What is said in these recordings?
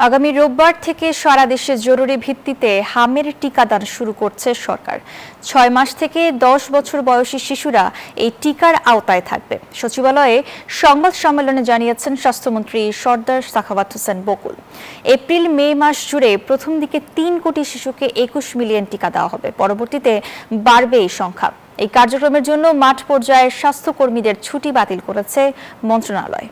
আগামী রোববার থেকে সারা দেশে জরুরি ভিত্তিতে হামের টিকাদান শুরু করছে সরকার। ৬ মাস থেকে ১০ বছর বয়সী শিশুরা এই টিকার আওতায় থাকবে। সচিবালয়ে সংবাদ সম্মেলনে জানিয়েছেন স্বাস্থ্যমন্ত্রী সরদার সাখাওয়াত হোসেন বকুল। এপ্রিল-মে মাস জুড়ে প্রথম দিকে ৩ কোটি শিশুকে ২১ মিলিয়ন টিকা দেওয়া হবে। পরবর্তীতে বাড়বে এই সংখ্যা। এই কার্যক্রমের জন্য মাঠ পর্যায়ে স্বাস্থ্যকর্মীদের ছুটি বাতিল করেছে মন্ত্রণালয়।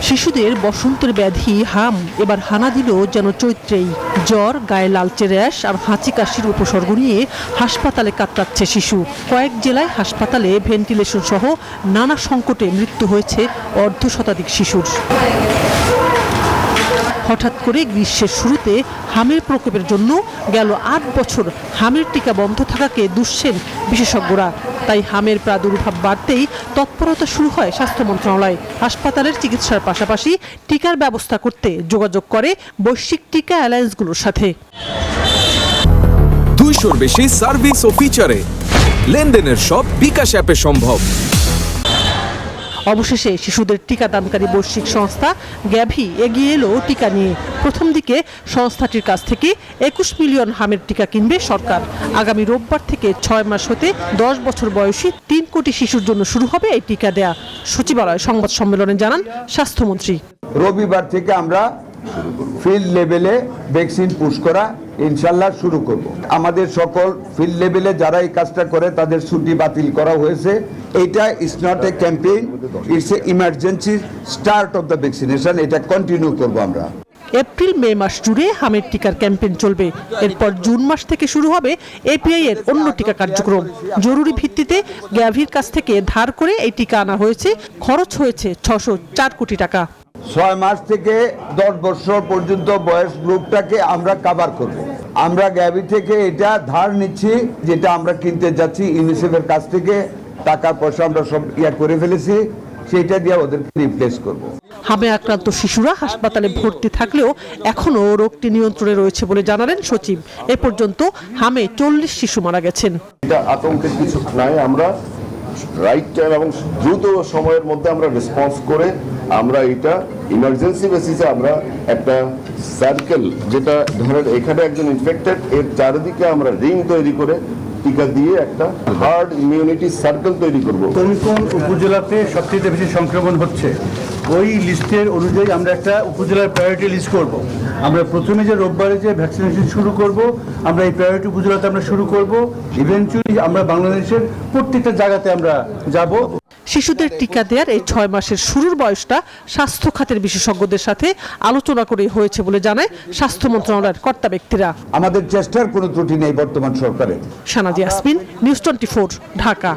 শিশুদের বসন্তের ব্যাধি হাম এবার হানা দিল যেন চৈত্রেই। জ্বর, গায়ে লালচে র্যাশ আর হাঁচি কাশির উপসর্গ নিয়ে হাসপাতালে কাতরাচ্ছে শিশু। কয়েক জেলায় হাসপাতালে ভেন্টিলেশন সহ নানা সংকটে মৃত্যু হয়েছে অর্ধশতাধিক শিশুর। হঠাৎ করে গ্রীষ্মের শুরুতে হামের প্রকোপের জন্য গেল ৮ বছর হামের টিকা বন্ধ থাকাকে দুষছেন বিশেষজ্ঞরা। তাই হামের প্রাদুর্ভাব বাড়তেই তৎপরতা শুরু হয় স্বাস্থ্য মন্ত্রণালয়। হাসপাতালের চিকিৎসার পাশাপাশি টিকার ব্যবস্থা করতে যোগাযোগ করে বৈশ্বিক টিকা অ্যালায়েন্সগুলোর সাথে। 200-র বেশি সার্ভিস ও ফিচারে লেনদেনের সব বিকাশ অ্যাপে সম্ভব। অবশেষে শিশুদের টিকাদানকারী বৈশ্বিক সংস্থা গ্যাভি এগিয়ে এলো টিকা নিয়ে। প্রথম দিকে সংস্থাটির কাছ থেকে ২১ মিলিয়ন হামের টিকা কিনবে সরকার। আগামী রোববার থেকে ৬ মাস হতে ১০ বছর বয়সী ৩ কোটি শিশুর জন্য শুরু হবে এই টিকা দেয়া। সচিবালয় সংবাদ সম্মেলনে জানান স্বাস্থ্যমন্ত্রী। রবিবার থেকে আমরা ফিল্ড লেভেলে ভ্যাকসিন পুশ করা ইনশাল্লাহ শুরু করব। আমাদের সকল ফিল্ড লেভেলে যারা এই কাজটা করে তাদের ছুটি বাতিল করা হয়েছে। এটা is not a campaign, it's a emergency start of the vaccination. এটা কন্টিনিউ করব আমরা। এপ্রিল-মে মাস জুড়ে হামের টিকার ক্যাম্পেইন চলবে। এরপর জুন মাস থেকে শুরু হবে এপিআই এর অন্য টিকা কার্যক্রম। জরুরি ভিত্তিতে গ্যাভির কাছ থেকে ধার করে এই টিকা আনা হয়েছে। খরচ হয়েছে ৬০৪ কোটি টাকা। ৬ মাস থেকে ১০ বছর পর্যন্ত বয়স গ্রুপটাকে আমরা কভার করব। আমরা গ্যাভি থেকে এটা ধার নিচ্ছি, যেটা আমরা কিনতে যাচ্ছি ইউনিসেফের কাছ থেকে। টাকা পয়সা আমরা সব করে ফেলেছি, সেটা দিয়ে ওদেরকে রিপ্লেস করব। হামে আক্রান্ত শিশুরা হাসপাতালে ভর্তি থাকলেও এখনও রোগটি নিয়ন্ত্রণে রয়েছে বলে জানালেন সচিব। এ পর্যন্ত হামে ৪০ শিশু মারা গেছেন। এটা আতঙ্কের কিছু নাই। আমরা রাইট টাইম এবং দ্রুত সময়ের মধ্যে আমরা রেসপন্স করে আমরা এটা ইমার্জেন্সি বেসিসে আমরা একটা সার্কেল, যেটা ধরেন এখানে একজন ইনফেক্টেড, এর চারিদিকে আমরা রিং তৈরি করে টিকা দিয়ে একটা হার্ড ইমিউনিটি সার্কেল তৈরি করব। কোন কোন উপজেলাতে সবচেয়ে বেশি সংক্রমণ হচ্ছে ওই লিস্টের অনুযায়ী আমরা একটা উপজেলার প্রায়োরিটি লিস্ট করব। আমরা প্রথমে যে রোববারে যে ভ্যাকসিনেশন শুরু করব, আমরা এই প্রায়োরিটি উপজেলাতে আমরা শুরু করব। ইভেনচুয়ালি আমরা বাংলাদেশের প্রত্যেকটা জায়গাতে আমরা যাব। শিশুদের টিকা দেওয়ার এই ৬ মাসের শুরুর বয়সটা স্বাস্থ্য খাতের বিশেষজ্ঞদের সাথে আলোচনা করে হয়েছে বলে জানায় স্বাস্থ্য মন্ত্রণালয়ের কর্তা ব্যক্তিরা। আমাদের চেষ্টার কোনো ত্রুটি নেই বর্তমান সরকারের। শানাজি ইয়াসমিন, নিউজ 24, ঢাকা।